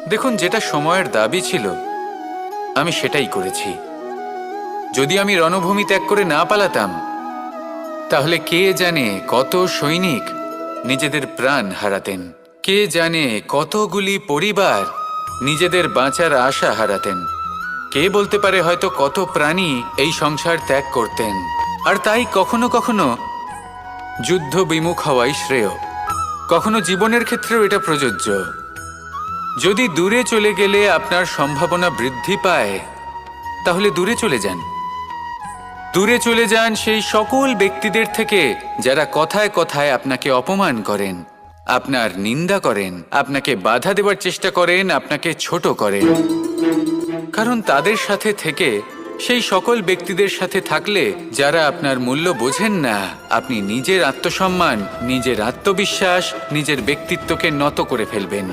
দেখুন, যেটা সময়ের দাবি ছিল আমি সেটাই করেছি। যদি আমি রণভূমি ত্যাগ করে না পালাতাম, তাহলে কে জানে কত সৈনিক নিজেদের প্রাণ হারাতেন, কে জানে কতগুলি পরিবার নিজেদের বাঁচার আশা হারাতেন, কে বলতে পারে হয়তো কত প্রাণী এই সংসার ত্যাগ করতেন। আর তাই কখনো কখনো যুদ্ধ বিমুখ হওয়াই শ্রেয়। কখনো জীবনের ক্ষেত্রেও এটা প্রযোজ্য। যদি দূরে চলে গেলে আপনার সম্ভাবনা বৃদ্ধি পায়, তাহলে দূরে চলে যান। দূরে চলে যান সেই সকল ব্যক্তিদের থেকে যারা কথায় কথায় আপনাকে অপমান করেন, আপনার নিন্দা করেন, আপনাকে বাধা দেওয়ার চেষ্টা করেন, আপনাকে ছোট করেন। কারণ তাদের সাথে থেকে, সেই সকল ব্যক্তিদের সাথে থাকলে যারা আপনার মূল্য বোঝেন না, আপনি নিজের আত্মসম্মান, নিজের আত্মবিশ্বাস, নিজের ব্যক্তিত্বকে নত করে ফেলবেন।